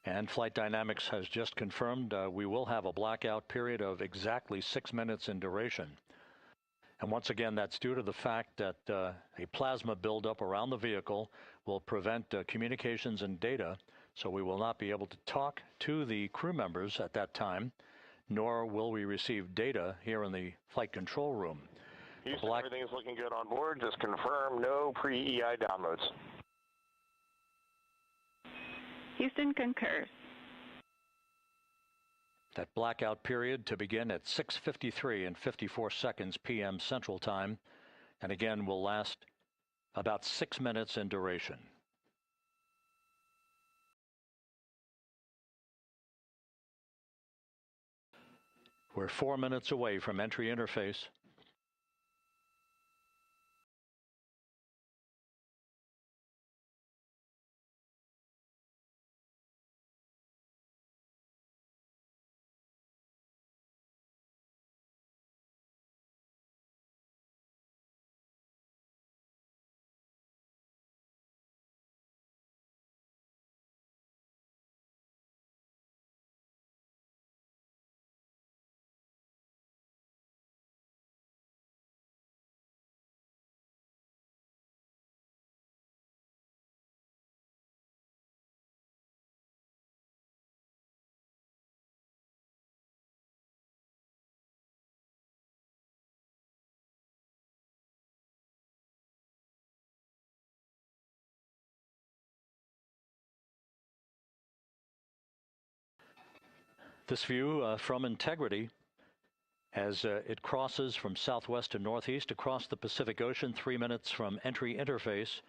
And Flight Dynamics has just confirmed we will have a blackout period of exactly 6 minutes in duration. And once again, that's due to the fact that a plasma buildup around the vehicle will prevent communications and data, so we will not be able to talk to the crew members at that time, nor will we receive data here in the flight control room. Houston, everything is looking good on board. Just confirm no pre-EI downloads. Houston concurs. That blackout period to begin at 6:53 and 54 seconds p.m. Central Time, and again will last about 6 minutes in duration. We're 4 minutes away from entry interface. This view from Integrity as it crosses from southwest to northeast across the Pacific Ocean, 3 minutes from entry interface.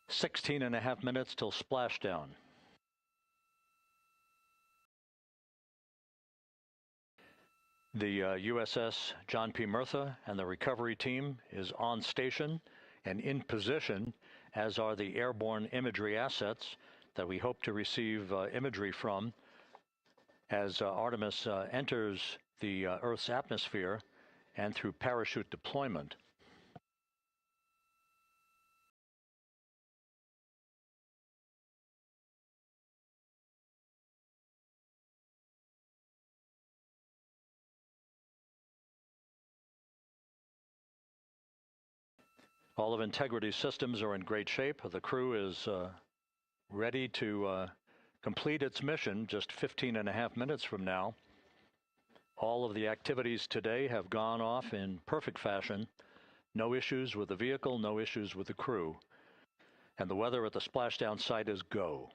"16.5 minutes till splashdown. The USS John P. Murtha and the recovery team is on station and in position, as are the airborne imagery assets that we hope to receive imagery from as Artemis enters the Earth's atmosphere and through parachute deployment. All of Integrity's systems are in great shape. The crew is ready to complete its mission just 15.5 minutes from now. All of the activities today have gone off in perfect fashion. No issues with the vehicle, no issues with the crew. And the weather at the splashdown site is go.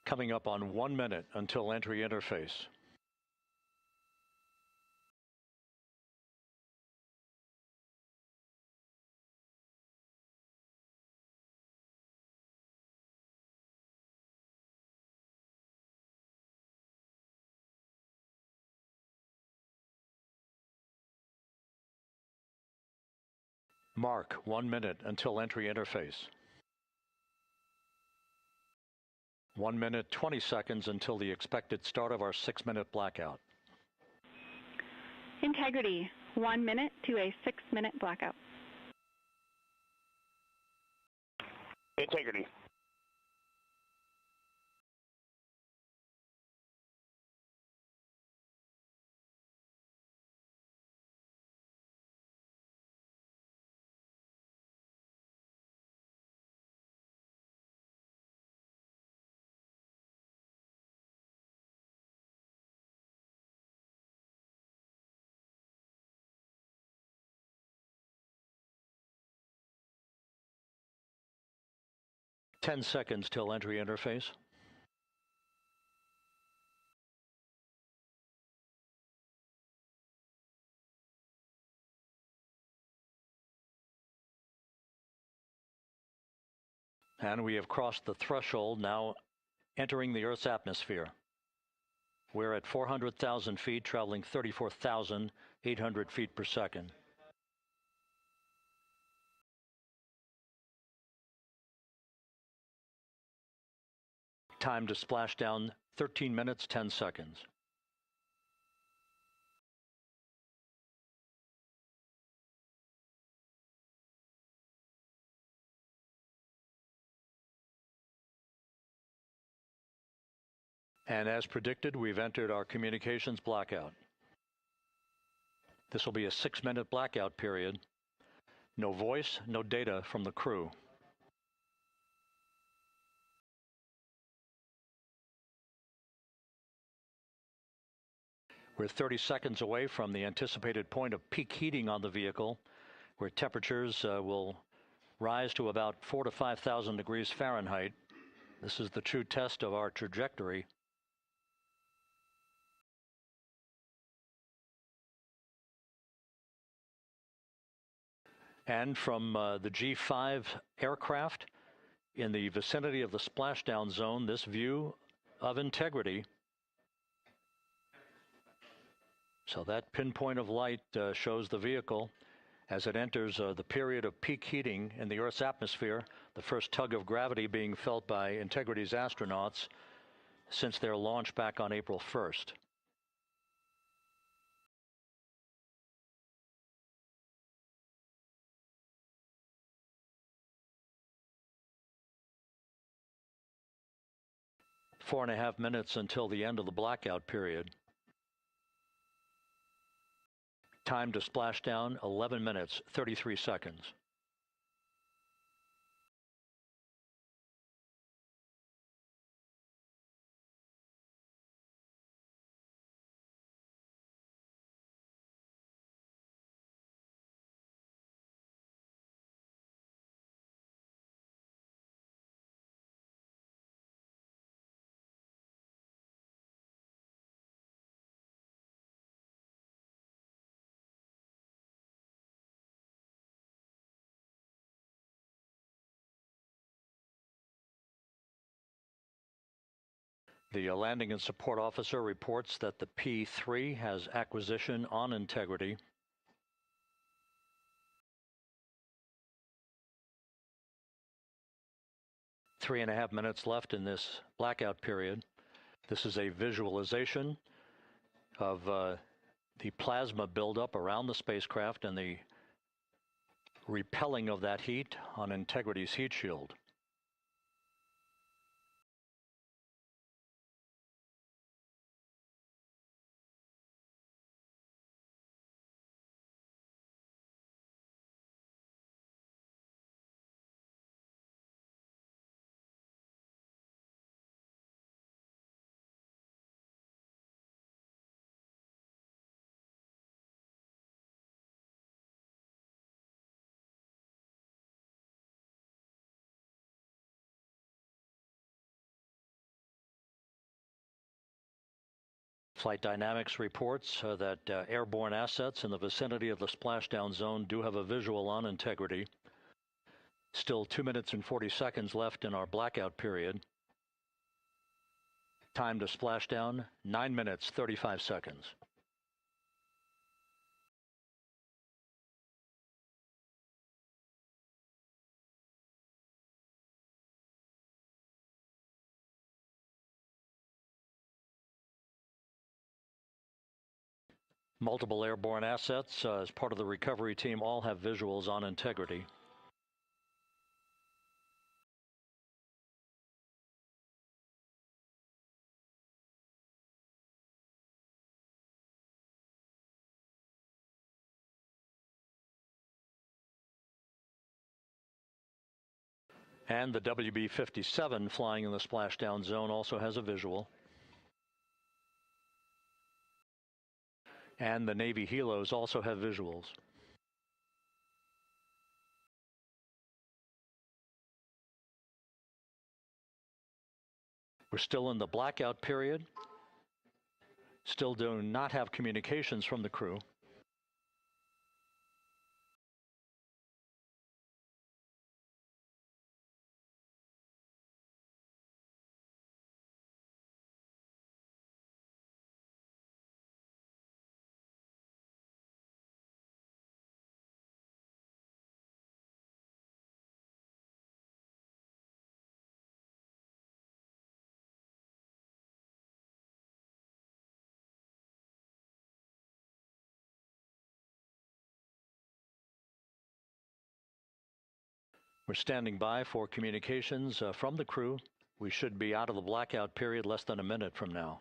Coming up on 1 minute until entry interface. Mark 1 minute until entry interface. 1 minute, 20 seconds until the expected start of our 6-minute blackout. Integrity, 1 minute to a 6-minute blackout. Integrity. Ten seconds till entry interface. And we have crossed the threshold, now entering the Earth's atmosphere. We're at 400,000 feet, traveling 34,800 feet per second. Time to splash down, 13 minutes, 10 seconds. And as predicted, we've entered our communications blackout. This will be a 6-minute blackout period. No voice, no data from the crew. We're 30 seconds away from the anticipated point of peak heating on the vehicle, where temperatures will rise to about 4,000 to 5,000 degrees Fahrenheit. This is the true test of our trajectory. And from the G5 aircraft in the vicinity of the splashdown zone, this view of integrity. So that pinpoint of light shows the vehicle as it enters the period of peak heating in the Earth's atmosphere, the first tug of gravity being felt by Integrity's astronauts since their launch back on April 1st. Four and a half minutes until the end of the blackout period. Time to splash down, 11 minutes, 33 seconds. The landing and support officer reports that the P3 has acquisition on Integrity. Three and a half minutes left in this blackout period. This is a visualization of the plasma buildup around the spacecraft and the repelling of that heat on Integrity's heat shield. Flight Dynamics reports that airborne assets in the vicinity of the splashdown zone do have a visual on Integrity. Still 2 minutes and 40 seconds left in our blackout period. Time to splashdown, 9 minutes, 35 seconds. Multiple airborne assets as part of the recovery team all have visuals on Integrity. And the WB-57 flying in the splashdown zone also has a visual. And the Navy helos also have visuals. We're still in the blackout period. Still do not have communications from the crew. We're standing by for communications from the crew. We should be out of the blackout period less than a minute from now.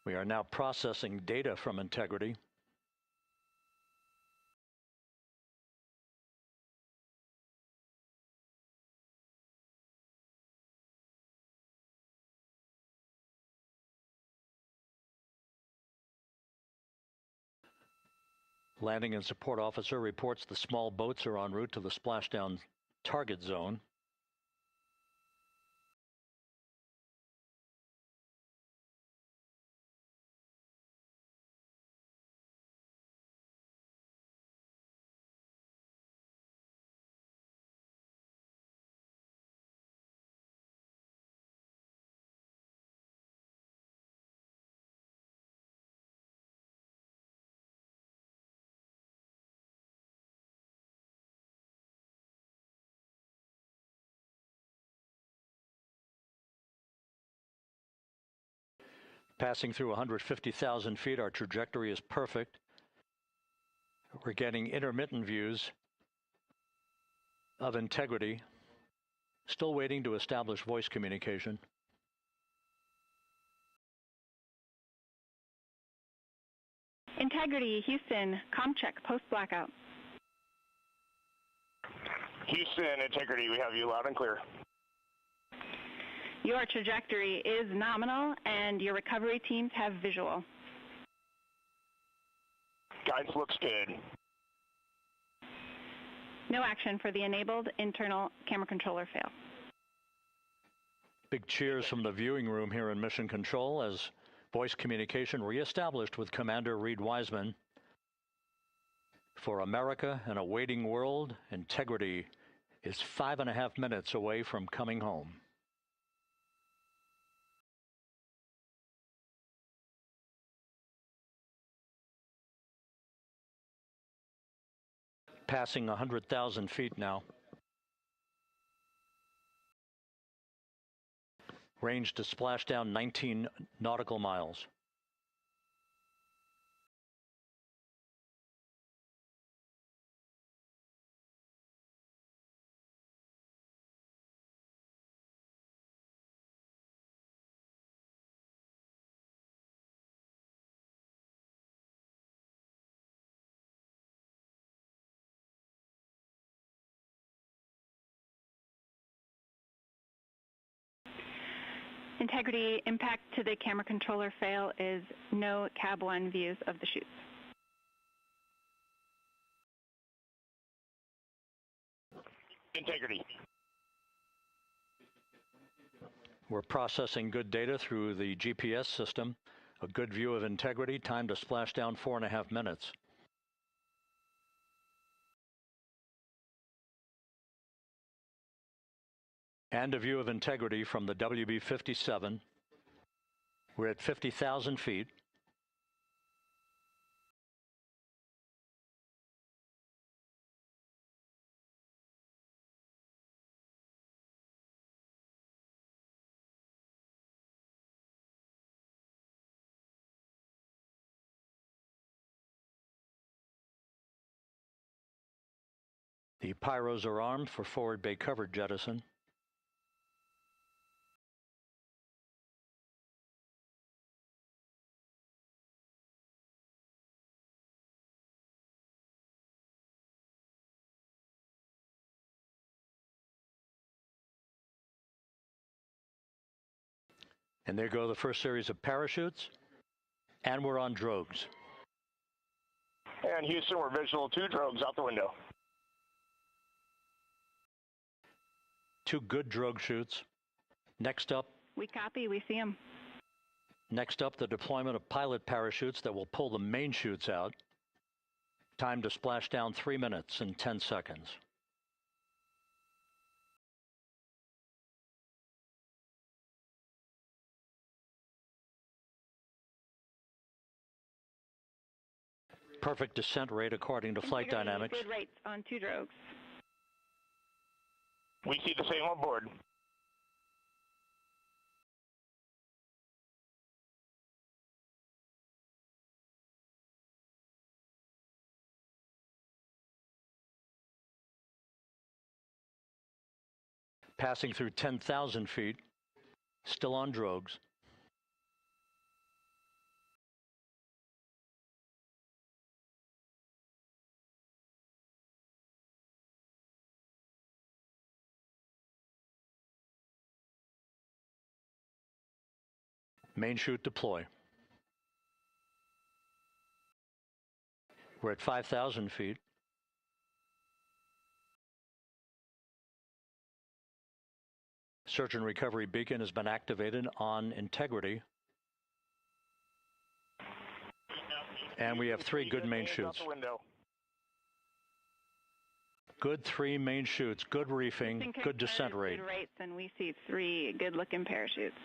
We are now processing data from integrity. Landing and support officer reports the small boats are en route to the splashdown target zone. Passing through 150,000 feet, our trajectory is perfect. We're getting intermittent views of integrity. Still waiting to establish voice communication. Integrity, Houston, comm check, post-blackout. Houston, Integrity, we have you loud and clear. Your trajectory is nominal, and your recovery teams have visual. Guidance looks good. No action for the enabled internal camera controller fail. Big cheers from the viewing room here in Mission Control as voice communication reestablished with Commander Reed Wiseman. For America and a waiting world, Integrity is 5.5 minutes away from coming home. Passing 100,000 feet now. Range to splashdown 19 nautical miles. Integrity, impact to the camera controller fail is no Cab 1 views of the chutes. Integrity. We're processing good data through the GPS system. A good view of Integrity, time to splashdown 4.5 minutes. And a view of Integrity from the WB-57. We're at 50,000 feet. The pyros are armed for forward bay cover jettison. And there go the first series of parachutes. And we're on drogues. And Houston, we're visual 2 drogues out the window. 2 good drogue chutes. Next up. We copy, we see them. Next up, the deployment of pilot parachutes that will pull the main chutes out. Time to splash down 3 minutes and 10 seconds. Perfect descent rate according to flight dynamics. Good rates on 2 drogues. We see the same on board. Passing through 10,000 feet, still on drogues. Main chute deploy. We're at 5,000 feet. Search and recovery beacon has been activated on integrity. And we have 3 good main chutes. Good 3 main chutes, good reefing, good descent rate. Good rates, and we see 3 good-looking parachutes.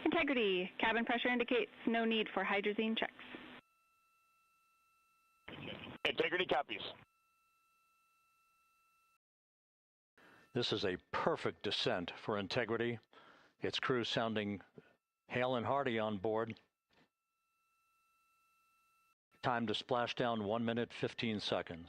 Integrity. Cabin pressure indicates no need for hydrazine checks. Integrity copies. This is a perfect descent for integrity. Its crew sounding hale and hearty on board. Time to splash down 1 minute, 15 seconds.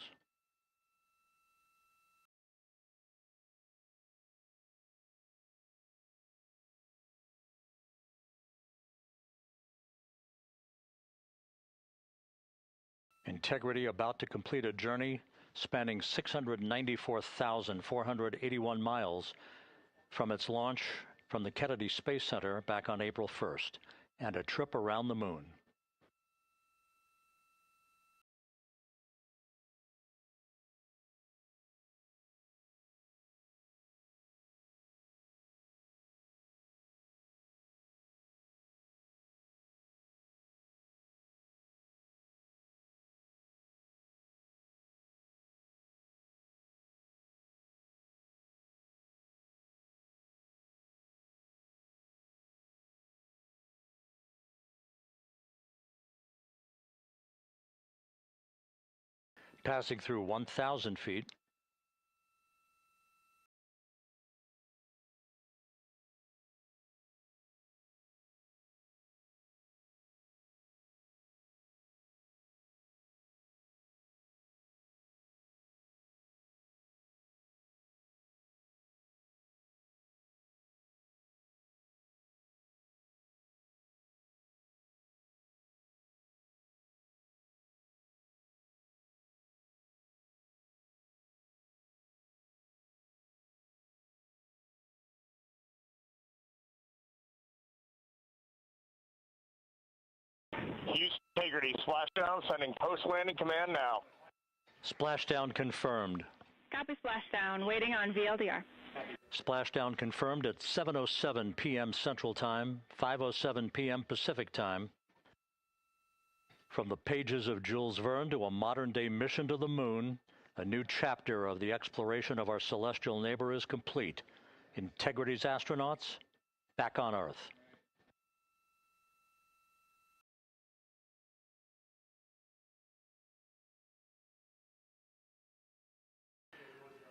Integrity about to complete a journey spanning 694,481 miles from its launch from the Kennedy Space Center back on April 1st, and a trip around the moon. Passing through 1,000 feet. Houston Integrity, splashdown, sending post-landing command now. Splashdown confirmed. Copy splashdown, waiting on VLDR. Splashdown confirmed at 7:07 p.m. Central Time, 5:07 p.m. Pacific Time. From the pages of Jules Verne to a modern-day mission to the moon, a new chapter of the exploration of our celestial neighbor is complete. Integrity's astronauts back on Earth.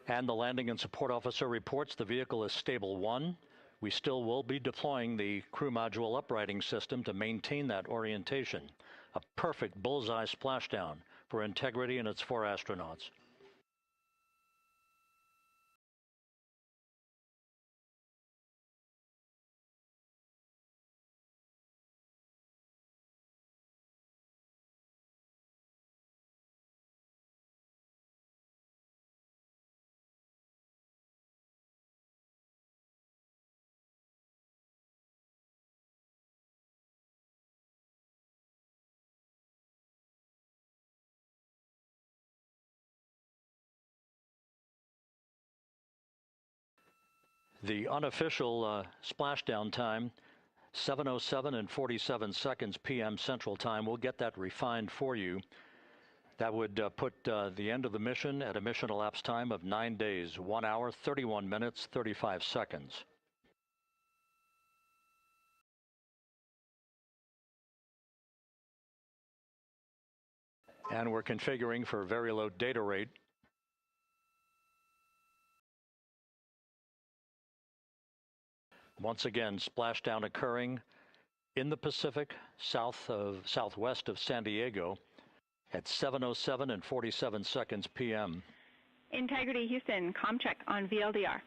And the landing and support officer reports the vehicle is stable 1. We still will be deploying the crew module uprighting system to maintain that orientation. A perfect bullseye splashdown for Integrity and its 4 astronauts. The unofficial splashdown time, 7:07 and 47 seconds p.m. Central Time. We'll get that refined for you. That would put the end of the mission at a mission elapsed time of 9 days, 1 hour, 31 minutes, 35 seconds. And we're configuring for very low data rate. Once again, splashdown occurring in the Pacific, southwest of San Diego at 7:07 and 47 seconds p.m. Integrity Houston, comm check on VLDR.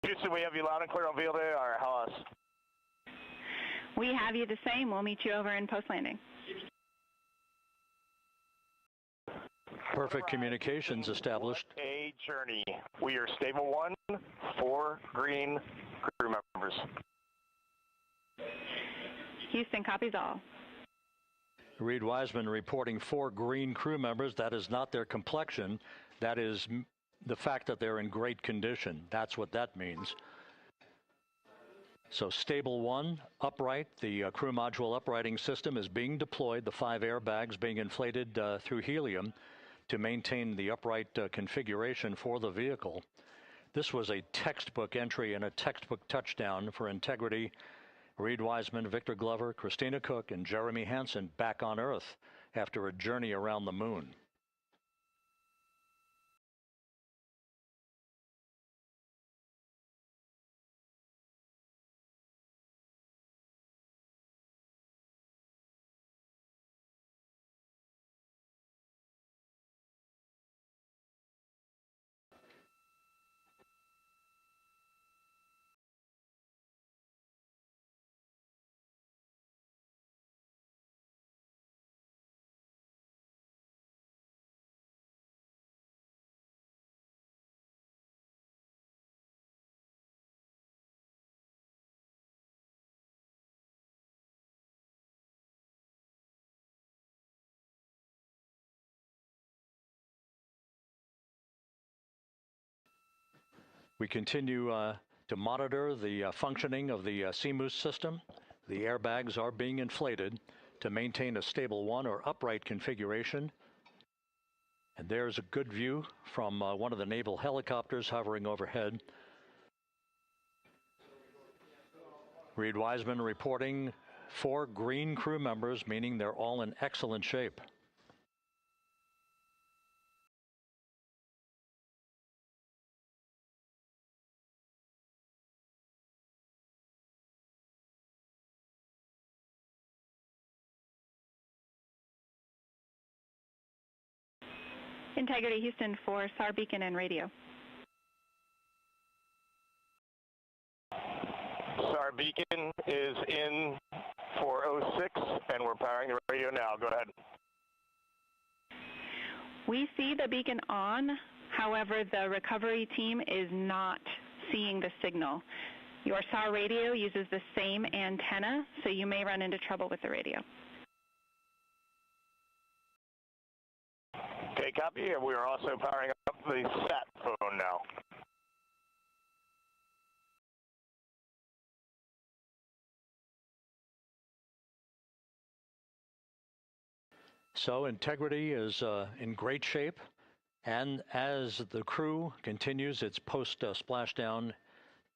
Houston, we have you loud and clear on VLDR. How else? We have you the same. We'll meet you over in post-landing. Perfect communications established. A journey. We are stable 1, 4 green crew members. Houston copies all. Reed Wiseman reporting 4 green crew members. That is not their complexion. That is the fact that they're in great condition. That's what that means. So stable 1, upright. The crew module uprighting system is being deployed. The 5 airbags being inflated through helium to maintain the upright configuration for the vehicle. This was a textbook entry and a textbook touchdown for integrity. Reed Wiseman, Victor Glover, Christina Cook, and Jeremy Hansen back on Earth after a journey around the moon. We continue to monitor the functioning of the CMOOS system. The airbags are being inflated to maintain a stable 1 or upright configuration. And there's a good view from one of the naval helicopters hovering overhead. Reed Wiseman reporting 4 green crew members, meaning they're all in excellent shape. Integrity Houston for SAR beacon and radio. SAR beacon is in for 06, and we're powering the radio now. Go ahead. We see the beacon on. However, the recovery team is not seeing the signal. Your SAR radio uses the same antenna, so you may run into trouble with the radio. Okay, copy. We are also powering up the sat phone now. So integrity is in great shape, and as the crew continues its post-splashdown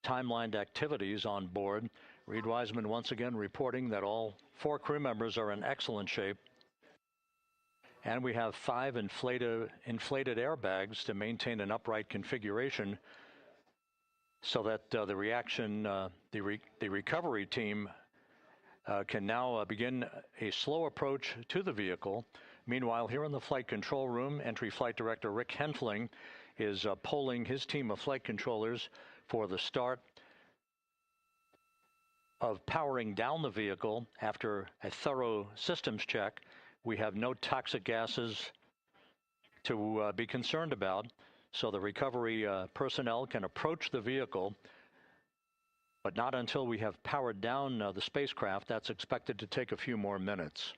timelined activities on board, Reed Wiseman once again reporting that all 4 crew members are in excellent shape. And we have 5 inflated airbags to maintain an upright configuration so that the recovery team can now begin a slow approach to the vehicle. Meanwhile, here in the flight control room, Entry Flight Director Rick Henfling is polling his team of flight controllers for the start of powering down the vehicle after a thorough systems check. We have no toxic gases to be concerned about, so the recovery personnel can approach the vehicle, but not until we have powered down the spacecraft. That's expected to take a few more minutes.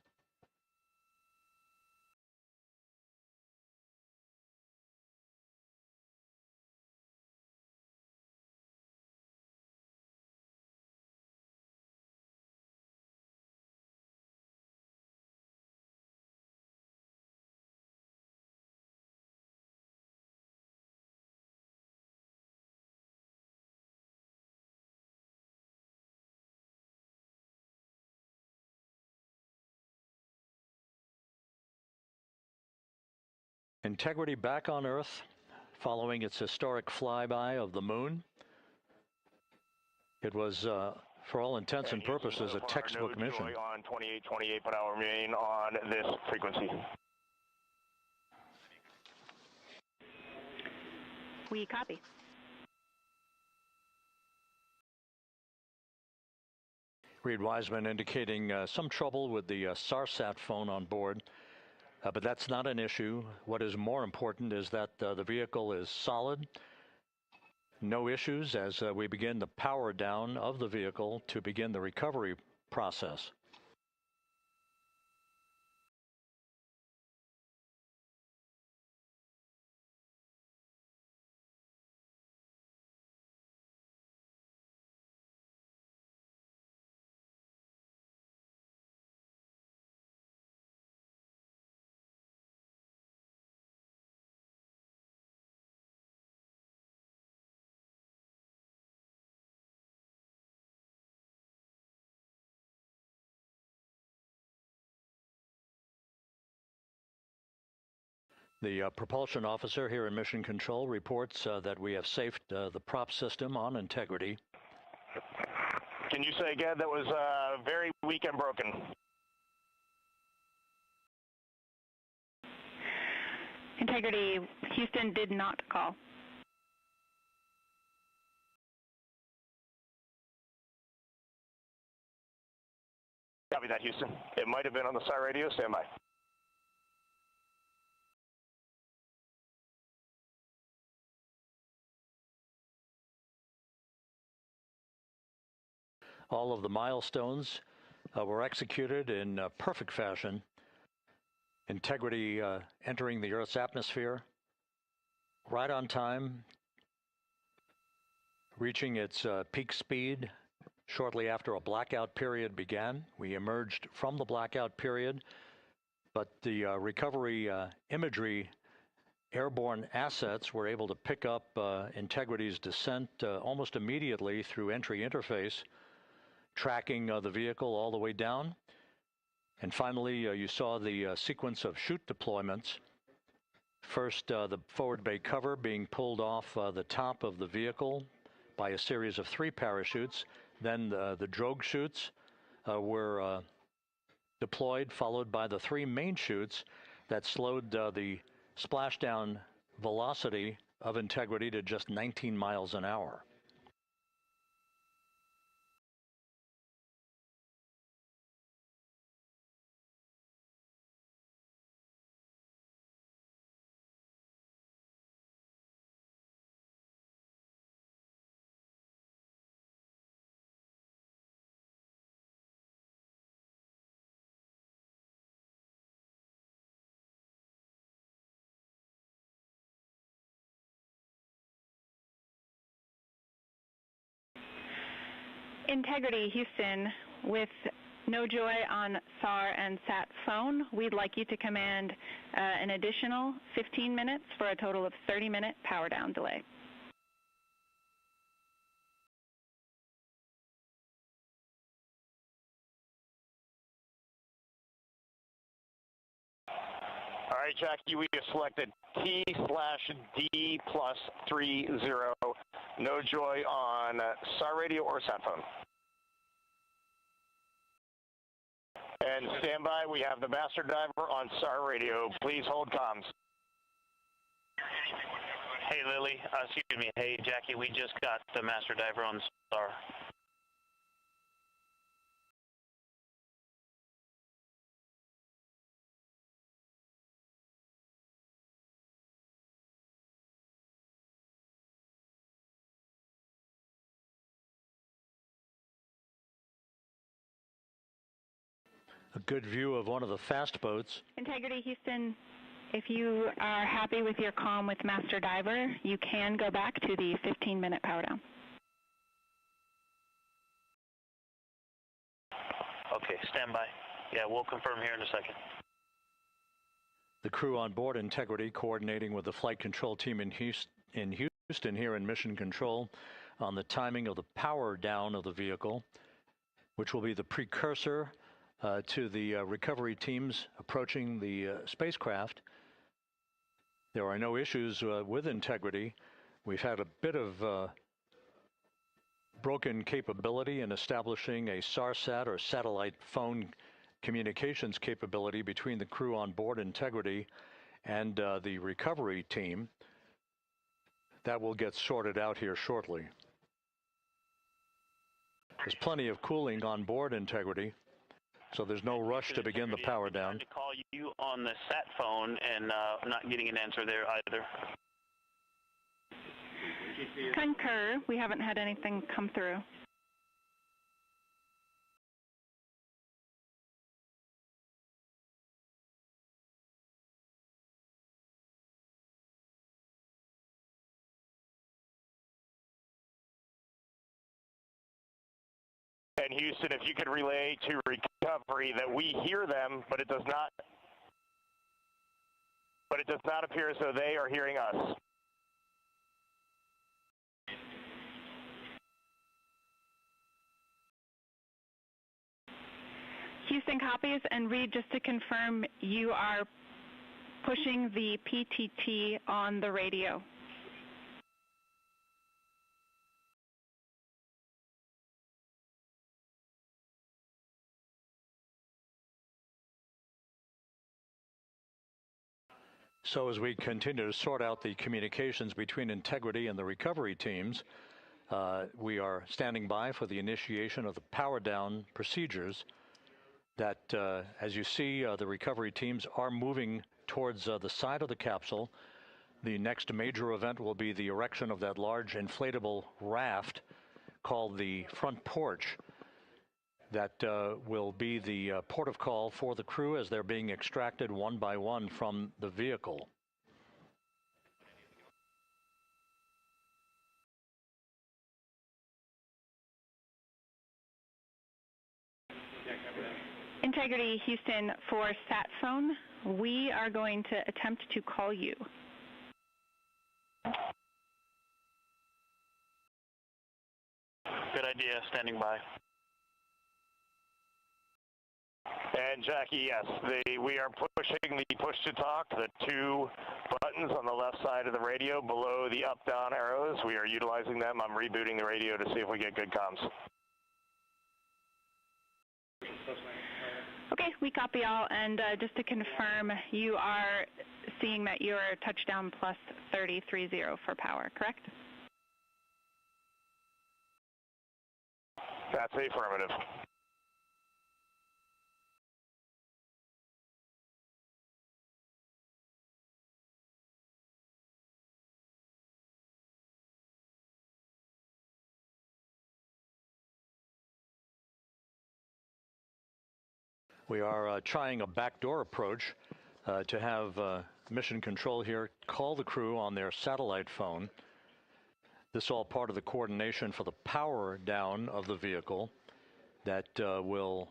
Integrity back on Earth, following its historic flyby of the moon. It was, for all intents and purposes, a textbook mission. On 2828, but I'll remain on this frequency. We copy. Reed Wiseman indicating some trouble with the SARSAT phone on board, but that's not an issue. What is more important is that the vehicle is solid. No issues as we begin the power down of the vehicle to begin the recovery process. The propulsion officer here in Mission Control reports that we have safed the prop system on integrity. Can you say again, that was very weak and broken? Integrity, Houston did not call. Copy that, Houston. It might have been on the SAR radio. Stand by. All of the milestones were executed in perfect fashion. Integrity entering the Earth's atmosphere right on time, reaching its peak speed shortly after a blackout period began. We emerged from the blackout period, but the recovery imagery airborne assets were able to pick up Integrity's descent almost immediately through entry interface, tracking the vehicle all the way down. And finally, you saw the sequence of chute deployments. First, the forward bay cover being pulled off the top of the vehicle by a series of 3 parachutes. Then the drogue chutes were deployed, followed by the 3 main chutes that slowed the splashdown velocity of Integrity to just 19 miles an hour. Integrity, Houston, with no joy on SAR and SAT phone, we'd like you to command an additional 15 minutes for a total of 30-minute power down delay. All right, Jackie, we have selected T/D+30. No joy on SAR radio or sat phone. And stand by, we have the master diver on SAR radio. Please hold comms. Hey, Lily, excuse me. Hey, Jackie, we just got the master diver on SAR. A good view of one of the fast boats. Integrity, Houston, if you are happy with your comm with Master Diver, you can go back to the 15-minute power down. Okay, stand by. Yeah, we'll confirm here in a second. The crew on board Integrity coordinating with the flight control team in Houston here in Mission Control on the timing of the power down of the vehicle, which will be the precursor to the recovery teams approaching the spacecraft. There are no issues with integrity. We've had a bit of broken capability in establishing a SARSAT or satellite phone communications capability between the crew on board Integrity and the recovery team. That will get sorted out here shortly. There's plenty of cooling on board Integrity, so there's no rush to begin the power down. To call you on the sat phone and not getting an answer there either. Concur. We haven't had anything come through. And Houston, if you could relay to recovery that we hear them, but it does not appear as though they are hearing us. Houston copies, and Reed, just to confirm, you are pushing the PTT on the radio. So as we continue to sort out the communications between Integrity and the recovery teams, we are standing by for the initiation of the power down procedures that, as you see, the recovery teams are moving towards the side of the capsule. The next major event will be the erection of that large inflatable raft called the front porch. That will be the port of call for the crew as they're being extracted one by one from the vehicle. Integrity, Houston, for sat phone, we are going to attempt to call you. Good idea, standing by. And Jackie, yes, we are pushing the push to talk, the two buttons on the left side of the radio below the up-down arrows. We are utilizing them. I'm rebooting the radio to see if we get good comms. Okay, we copy all, and just to confirm, you are seeing that you are touchdown plus 3030 for power, correct? That's affirmative. We are trying a backdoor approach to have mission control here call the crew on their satellite phone. This is all part of the coordination for the power down of the vehicle that will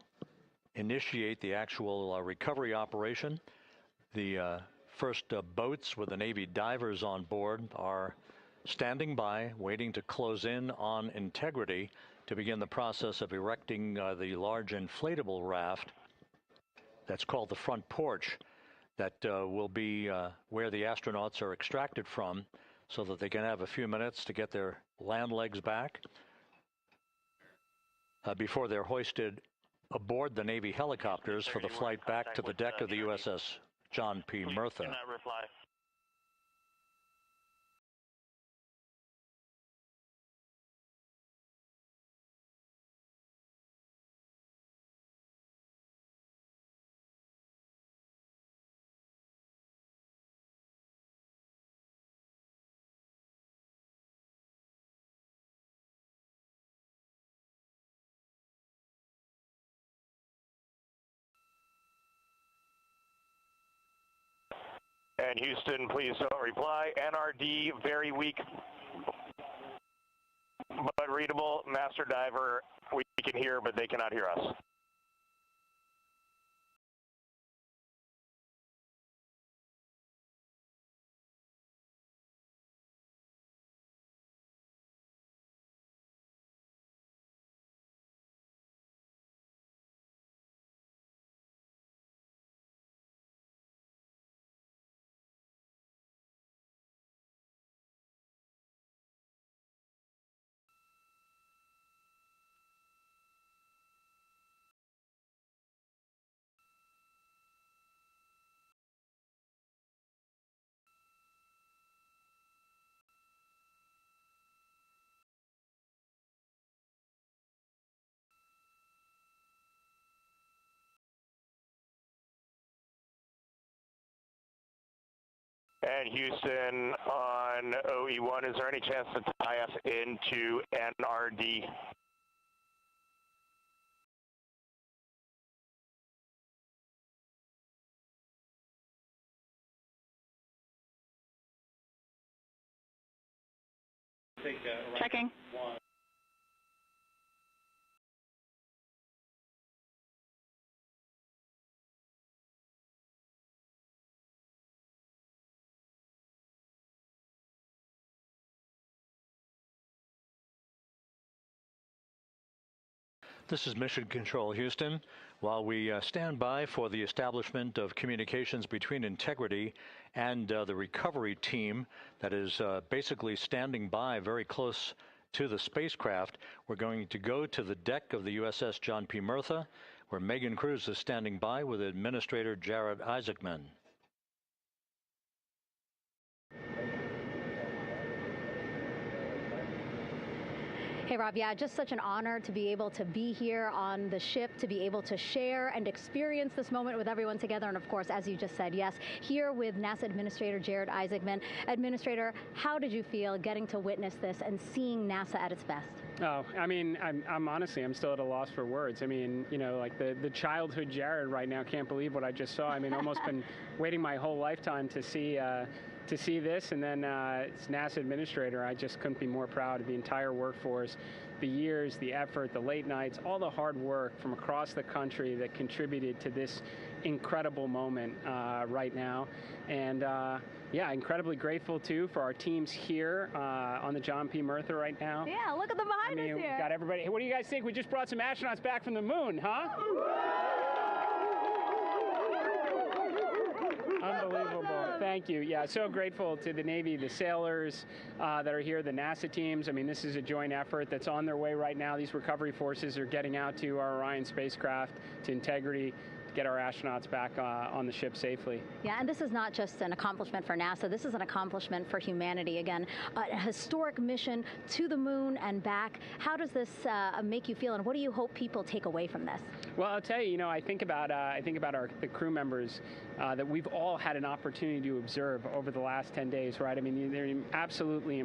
initiate the actual recovery operation. The first boats with the Navy divers on board are standing by, waiting to close in on Integrity to begin the process of erecting the large inflatable raft. That's called the front porch. That will be where the astronauts are extracted from so that they can have a few minutes to get their land legs back before they're hoisted aboard the Navy helicopters for the flight back to the deck of the USS John P. Murtha. And Houston, please don't reply. NRD, very weak, but readable. Master diver, we can hear, but they cannot hear us. And Houston on OE1, is there any chance to tie us into NRD? Checking. This is Mission Control, Houston. While we stand by for the establishment of communications between Integrity and the recovery team that is basically standing by very close to the spacecraft, we're going to go to the deck of the USS John P. Murtha, where Megan Cruz is standing by with Administrator Jared Isaacman. Hey, Rob, yeah, just such an honor to be able to be here on the ship, to be able to share and experience this moment with everyone together. And of course, as you just said, yes, here with NASA Administrator Jared Isaacman. Administrator, how did you feel getting to witness this and seeing NASA at its best? Oh, I mean, I'm honestly, I'm still at a loss for words. I mean, you know, like the childhood Jared right now can't believe what I just saw. I mean, almost been waiting my whole lifetime to see this, and then it's NASA Administrator. I just couldn't be more proud of the entire workforce, the years, the effort, the late nights, all the hard work from across the country that contributed to this incredible moment right now. And yeah, incredibly grateful too for our teams here on the John P. Murtha right now. Yeah, look at them behind us here. We got everybody. Hey, what do you guys think? We just brought some astronauts back from the moon, huh? Unbelievable. Thank you. Yeah, so grateful to the Navy, the sailors that are here, the NASA teams. I mean, this is a joint effort that's on their way right now. These recovery forces are getting out to our Orion spacecraft, to Integrity, get our astronauts back on the ship safely. Yeah, and this is not just an accomplishment for NASA. This is an accomplishment for humanity. Again, a historic mission to the moon and back. How does this make you feel, and what do you hope people take away from this? Well, I'll tell you, you know, I think about the crew members that we've all had an opportunity to observe over the last 10 days, right? I mean, they're absolutely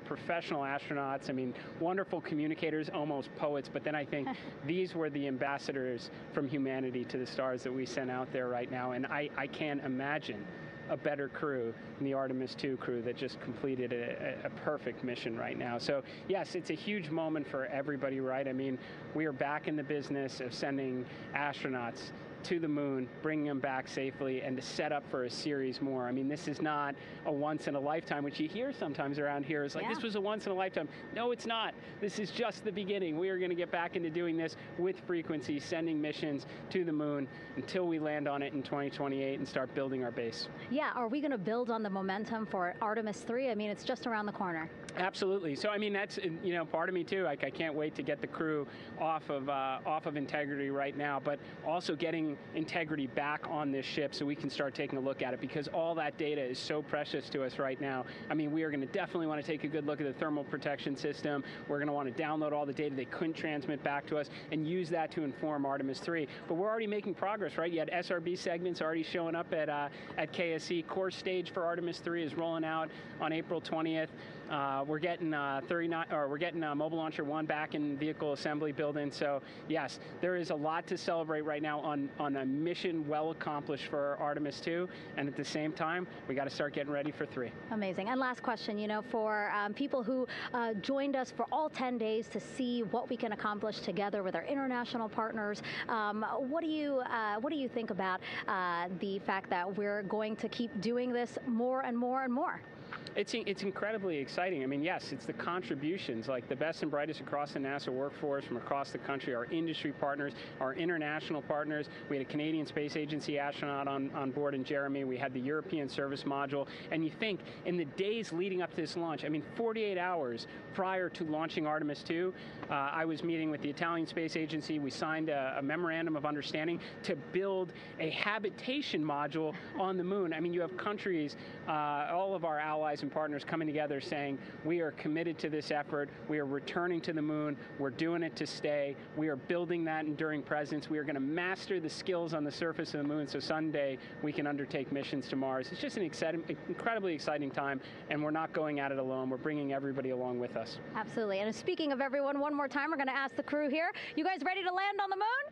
professional astronauts. I mean, wonderful communicators, almost poets. But then I think these were the ambassadors from humanity to the stars that we sent out there right now. And I can't imagine a better crew than the Artemis II crew that just completed a perfect mission right now. So yes, it's a huge moment for everybody, right? I mean, we are back in the business of sending astronauts to the moon, bringing them back safely, and to set up for a series more. I mean, this is not a once in a lifetime, which you hear sometimes around here. It's like, this was a once in a lifetime. No, it's not. This is just the beginning. We are going to get back into doing this with frequency, sending missions to the moon until we land on it in 2028 and start building our base. Yeah, are we going to build on the momentum for Artemis III? I mean, it's just around the corner. Absolutely. So, I mean, that's, you know, part of me too. Like, I can't wait to get the crew off of Integrity right now, but also getting Integrity back on this ship so we can start taking a look at it, because all that data is so precious to us right now. I mean, we are going to definitely want to take a good look at the thermal protection system. We're going to want to download all the data they couldn't transmit back to us and use that to inform Artemis III. But we're already making progress, right? You had SRB segments already showing up at KSC. Core stage for Artemis III is rolling out on April 20th. We're getting Mobile Launcher 1 back in vehicle assembly building. So yes, there is a lot to celebrate right now on a mission well accomplished for Artemis II, and at the same time, we got to start getting ready for 3. Amazing. And last question, you know, for people who joined us for all 10 days to see what we can accomplish together with our international partners, what do you think about the fact that we're going to keep doing this more and more and more? It's incredibly exciting. I mean, yes, it's the contributions, like the best and brightest across the NASA workforce from across the country, our industry partners, our international partners. We had a Canadian Space Agency astronaut on board in Jeremy. We had the European Service Module. And you think, in the days leading up to this launch, I mean, 48 hours prior to launching Artemis II, I was meeting with the Italian Space Agency. We signed a memorandum of understanding to build a habitation module on the moon. I mean, you have countries, all of our allies and partners coming together saying, we are committed to this effort, we are returning to the moon, we're doing it to stay, we are building that enduring presence, we are going to master the skills on the surface of the moon so someday we can undertake missions to Mars. It's just an incredibly exciting time, and we're not going at it alone. We're bringing everybody along with us. Absolutely. And speaking of everyone, one more time, we're going to ask the crew here, you guys ready to land on the moon?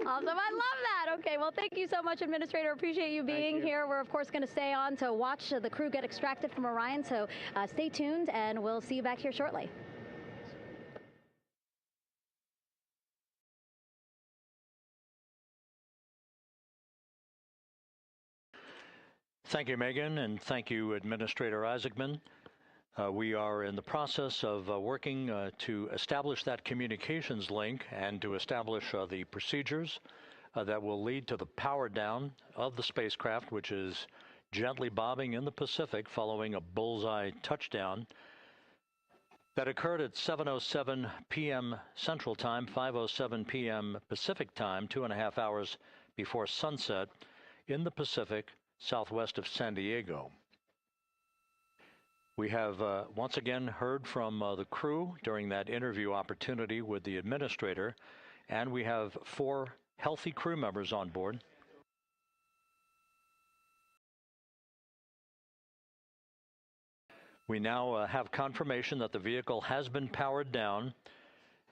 Awesome. I love that. Okay, well, thank you so much, Administrator. Appreciate you being here. We're, of course, going to stay on to watch the crew get extracted from Orion, so stay tuned, and we'll see you back here shortly. Thank you, Megan, and thank you, Administrator Isaacman. We are in the process of working to establish that communications link and to establish the procedures that will lead to the power down of the spacecraft, which is gently bobbing in the Pacific following a bullseye touchdown that occurred at 7:07 p.m. Central Time, 5:07 p.m. Pacific Time, 2.5 hours before sunset in the Pacific, southwest of San Diego. We have once again heard from the crew during that interview opportunity with the administrator, and we have 4 healthy crew members on board. We now have confirmation that the vehicle has been powered down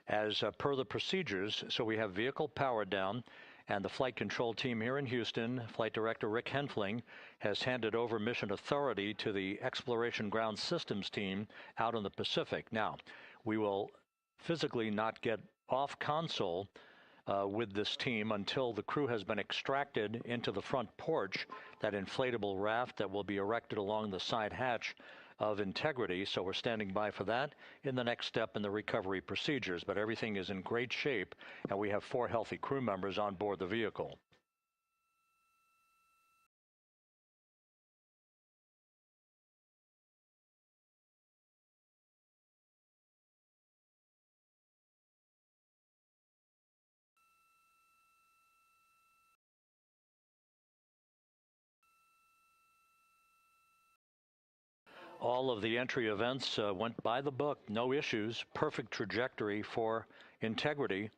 as per the procedures. So we have vehicle powered down, and the flight control team here in Houston, Flight Director Rick Henfling, has handed over mission authority to the Exploration Ground Systems team out in the Pacific. Now, we will physically not get off console with this team until the crew has been extracted into the front porch, that inflatable raft that will be erected along the side hatch of Integrity. So we're standing by for that in the next step in the recovery procedures. But everything is in great shape, and we have 4 healthy crew members on board the vehicle. All of the entry events went by the book, no issues, perfect trajectory for Integrity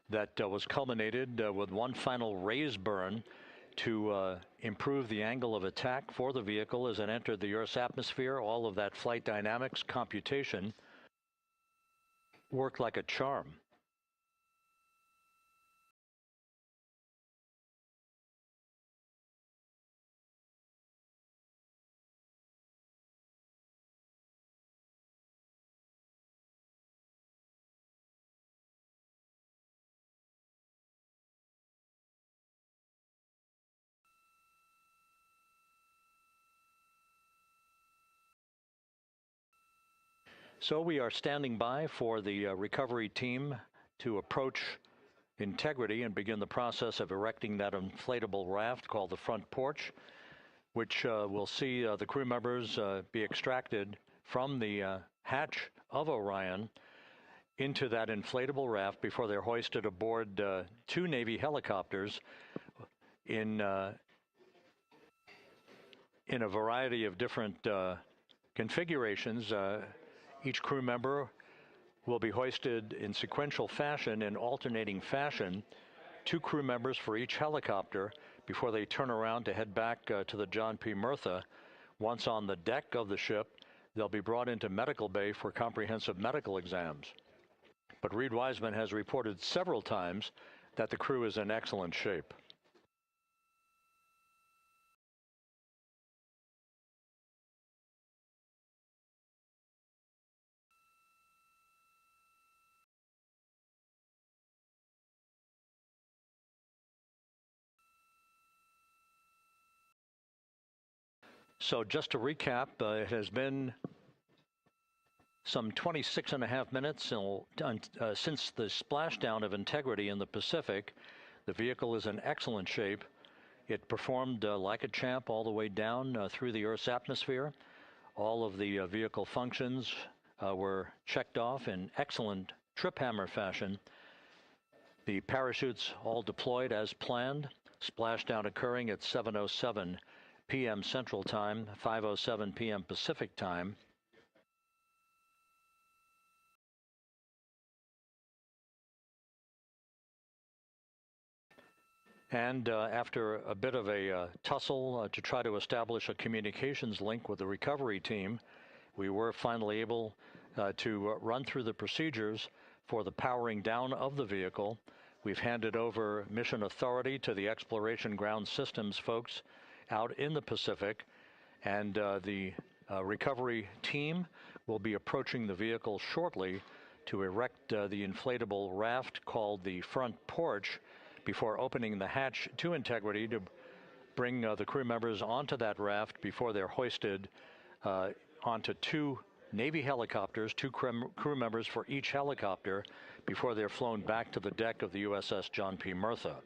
that was culminated with one final raise burn to improve the angle of attack for the vehicle as it entered the Earth's atmosphere. All of that flight dynamics computation worked like a charm. So we are standing by for the recovery team to approach Integrity and begin the process of erecting that inflatable raft called the front porch, which will see the crew members be extracted from the hatch of Orion into that inflatable raft before they're hoisted aboard 2 Navy helicopters in a variety of different configurations. Each crew member will be hoisted in sequential fashion, in alternating fashion, 2 crew members for each helicopter before they turn around to head back to the John P. Murtha. Once on the deck of the ship, they'll be brought into medical bay for comprehensive medical exams. But Reed Wiseman has reported several times that the crew is in excellent shape. So just to recap, it has been some 26.5 minutes since the splashdown of Integrity in the Pacific. The vehicle is in excellent shape. It performed like a champ all the way down through the Earth's atmosphere. All of the vehicle functions were checked off in excellent trip hammer fashion. The parachutes all deployed as planned. Splashdown occurring at 7:07 p.m. Central Time, 5:07 p.m. Pacific Time. And after a bit of a tussle to try to establish a communications link with the recovery team, we were finally able to run through the procedures for the powering down of the vehicle. We've handed over mission authority to the exploration ground systems folks out in the Pacific, and the recovery team will be approaching the vehicle shortly to erect the inflatable raft called the front porch before opening the hatch to integrity to bring the crew members onto that raft before they're hoisted onto two Navy helicopters, two crew members for each helicopter, before they're flown back to the deck of the USS John P. Murtha.